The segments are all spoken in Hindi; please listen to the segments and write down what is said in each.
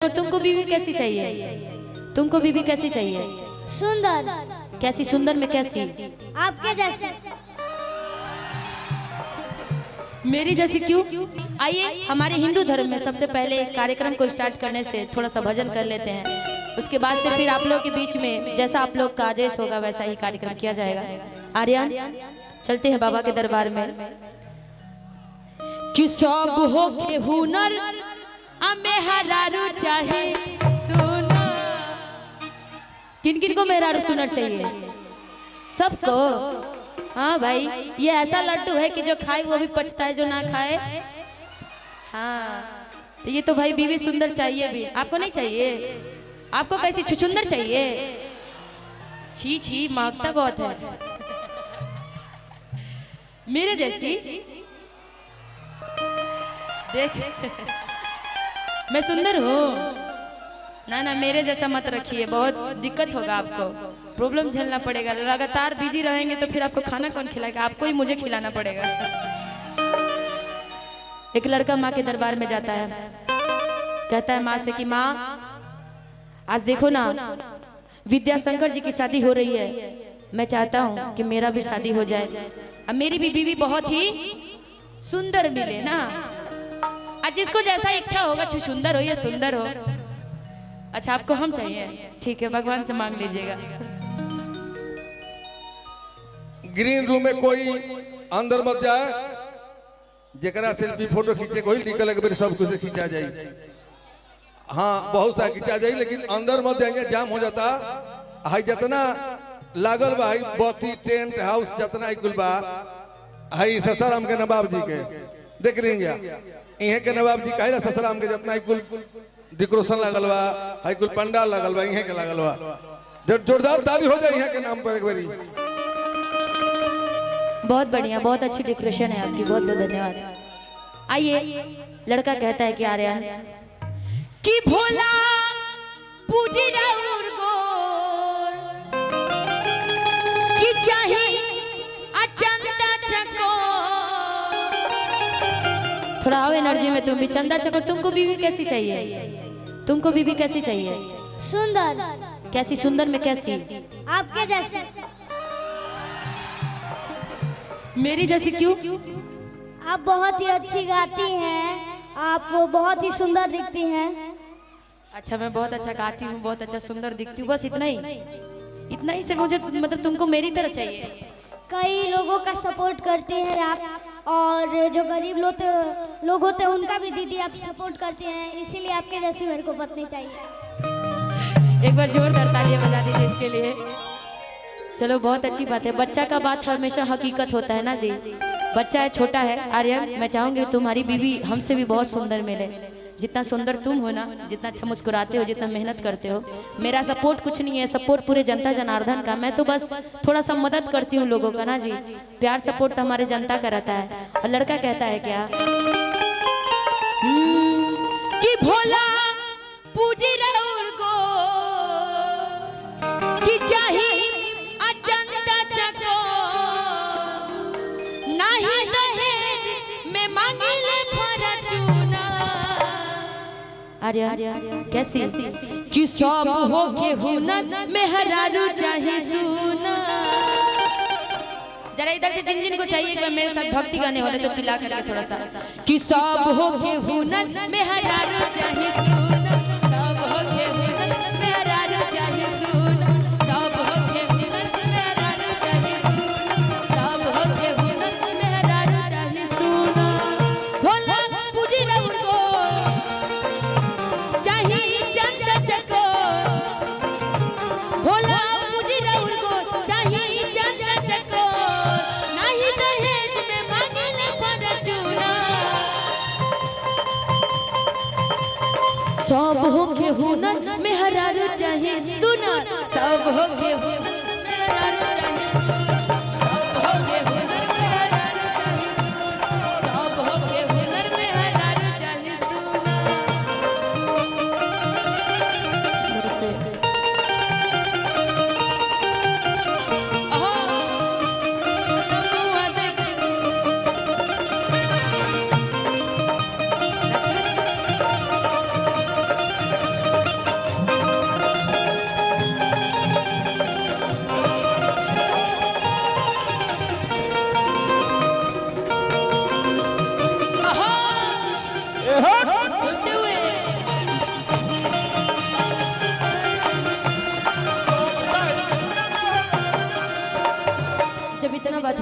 तो तुमको बीवी कैसी चाहिए? तुमको बीवी कैसी चाहिए? सुंदर। कैसी? सुंदर में कैसी? आपके जैसे। मेरी जैसी क्यों? आइए, हमारे हिंदू धर्म में सबसे पहले कार्यक्रम को स्टार्ट करने से थोड़ा सा भजन कर लेते हैं, उसके बाद से फिर आप लोग के बीच में जैसा आप लोग का आदेश होगा वैसा ही कार्यक्रम किया जाएगा। आर्यन, चलते हैं बाबा के दरबार में। कि सब हो के हुनर मेहरारू चाहे सुना। किन किन को मेहरारू सुनर चाहिए? सबको। हाँ भाई, ये ऐसा लड्डू है कि जो खाए वो भी पछता है, जो ना खाए। हाँ, तो ये तो भाई बीवी सुंदर चाहिए भी। आपको नहीं चाहिए? आपको कैसी छुछुंदर चाहिए? छी छी, महकता बहुत है। मेरे जैसी देख मैं सुंदर हूँ ना? ना, मेरे जैसा मत रखिए, बहुत दिक्कत होगा आपको, प्रॉब्लम झेलना पड़ेगा। लगातार बिजी रहेंगे तो फिर आपको खाना कौन खिलाएगा? आपको ही मुझे खिलाना पड़ेगा। एक लड़का माँ के दरबार में जाता है, कहता है माँ से कि माँ, आज देखो ना, विद्याशंकर जी की शादी हो रही है, मैं चाहता हूँ कि मेरा भी शादी हो जाए, अब मेरी भी बीवी बहुत ही सुंदर मिले ना। आज जिसको जैसा इच्छा होगा, सुंदर हो या सुंदर हो। अच्छा, आपको हम चाहिए? ठीक है, भगवान से मांग लीजिएगा। ग्रीन रूम में कोई अंदर मत जाए, जेकरा सेल्फी फोटो खींचे कोई निकल के सब कुछ खींचा जाए। हाँ, बहुत सा खींचा जाए, लेकिन अंदर मत जाएंगे, जाम हो जाता। हाई जितना लागल बा, हाई बत्ती टेंट हाउस जितना कुल बा, हाई ससाराम के नवाब जी के देख लीजिए। इहे के नवाब जी कहे ससाराम के जितना कुल डेकोरेशन लागल बा, हाई कुल पंडाल लागल बा, इहे के लागल बा। जोरदार ताली हो जाए इहे के नाम पर एक बारी। बहुत बढ़िया, बहुत अच्छी डेकोरेशन है आपकी, बहुत बहुत धन्यवाद। आइए, लड़का कहता है कि आर्यन कि भोला पूजी राउर गोर कि चाहे चंदा चको। थोड़ा आओ एनर्जी में तुम भी। चंदा चको, तुमको बीवी कैसी चाहिए? तुमको बीवी कैसी चाहिए? सुंदर। कैसी? सुंदर में कैसी? आपके जैसे। मेरी जैसी क्यों? आप बहुत ही अच्छी गाती हैं, आप वो बहुत ही सुंदर दिखती हैं। अच्छा, मैं बहुत अच्छा गाती हूँ, बहुत अच्छा सुंदर दिखती हूँ, बस इतना ही? इतना ही से मुझे मतलब तुमको मेरी तरह चाहिए? कई लोगों का सपोर्ट करते हैं आप, और जो गरीब लोग होते हैं उनका भी दीदी आप सपोर्ट करते हैं, इसीलिए आपके जैसी मेरे को पत्नी चाहिए। एक बार जोरदार तालियां बजा दीजिए इसके लिए। चलो, बहुत अच्छी बात है। बच्चा का बात हमेशा हकीकत होता है ना जी। बच्चा है, छोटा है। आर्यन, मैं चाहूंगी तुम्हारी बीवी हमसे भी बहुत सुंदर मिले। जितना सुंदर तुम हो ना, जितना अच्छा मुस्कुराते हो, जितना मेहनत करते हो। मेरा सपोर्ट कुछ नहीं है, सपोर्ट पूरे जनता जनार्दन का। मैं तो बस थोड़ा सा मदद करती हूँ लोगों का ना जी। प्यार सपोर्ट तो हमारे जनता का रहता है। और लड़का कहता है क्या कि भोला पूजी राउर को कि चाही चंदा चको नहीं दहेज में मांगले फरचूना। अरे कैसी? कि सब हो के हुनर मेहरारू चाहे सुना। जरा इधर से जिन जिन को चाहिए कि मेरे साथ भक्ति गाने वाले तो चिल्ला करके थोड़ा सा। कि सब हो के हुनर मेहरारू चाहे सुना, सब हो के हुनर मेहरारू चाहे सुना, सब हो के हुनर मेहरारू चाहे सुना, सब हो के हुनर मेहरारू चाहे सुना। भोला पूजी राउर को चाहे चंदा चको, भोला पूजी राउर को चाहे चंदा चको नहीं दहेज में मांगले फरचूना। सब हो के हुनर मेहरारू चाहे सुना, सब हो के हुनर मेहरारू चाहे सुना, सब हो के हुनर मेहरारू चाहे सुना, सब हो के हुनर मेहरारू चाहे सुना।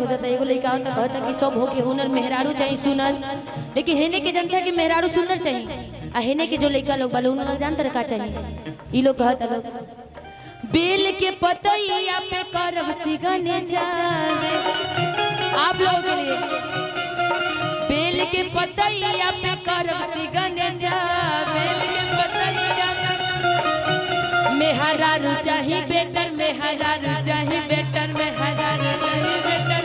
जाता है। एगो लड़का होता कहता कि सब हो के हुनर मेहरारू चाहिए सुनर, लेकिन हेने के जनता कि मेहरारू सुनर चाहिए, आ हेने के जो लड़का लोग बालू उन लोग जानते का चाहिए। ई लोग कहता लोग बेल के पतैया पे करब सिगने जावे, आप लोगों के लिए बेल के पतैया पे करब सिगने जावे, बेल के पतैया मेहरारू चाही बेटर, मेहरारू चाही बेटर, मेहरारू चाही बेटर,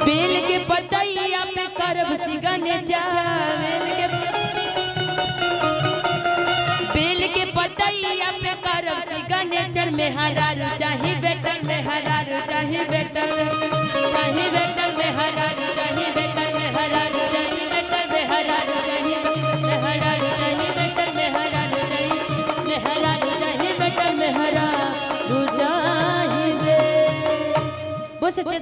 बेल के पतैया पे करब सिगने जावे, बेल के पतैया पे करब सिगने चर, मेहरारू चाही बेटर, मेहरारू चाही बेटर, चाही बेटर, मेहरारू चाही बेटर, मेहरारू चाही बेटर, मेहरारू चाही बेटर, मेहरारू चाही बेटर, मेहरारू चाही, मेहरारू चाही बेटर, मेहरारू चाही बे। वो सच्चे